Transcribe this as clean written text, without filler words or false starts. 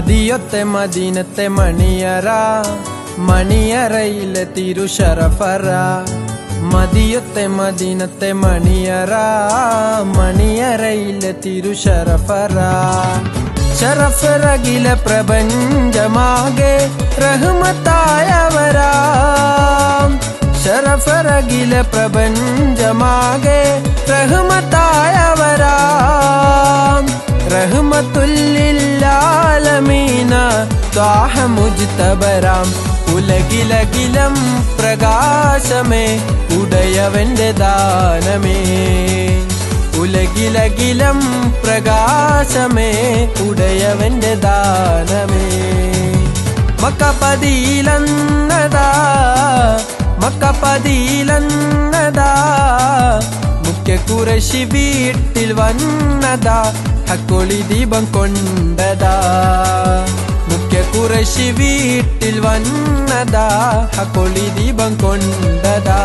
മദിയൊത്തെ മദീനത്തെ മണിയറ, മണിയറയിലെ തിരുശറഫറ. മദിയൊത്തെ മദീനത്തെ മണിയറ, മണിയറയിലെ തിരുശറഫറ. ശറഫറകിലെ പ്രപഞ്ചമാകെ റഹ്മത്തായവരാ. ശറഫറകിലെ പ്രപഞ്ചമാകെ റഹ്മത്തായവരാ. റഹ്മത്തുല്ലില്ലാലമീന ത്വാഹ മുജ്തബരാം. ഉലകിലകിലം പ്രകാശമേ ഉടയവന്റെ ദാനമേ. ഉലകിലകിലം പ്രകാശമേ ഉടയവന്റെ ദാനമേ. മക്കപതിയിലെന്നതാ, മക്കപതിയിലെന്നതാ, മുഖ്യ ഖുറൈശി വീട്ടിൽ വന്നതാ. ഹക്കൊളി ദീപം കൊണ്ടതാ, മുഖ്യ ഖുറൈശി വീട്ടിൽ വന്നതാ. ഹക്കൊളി ദീപം കൊണ്ടതാ.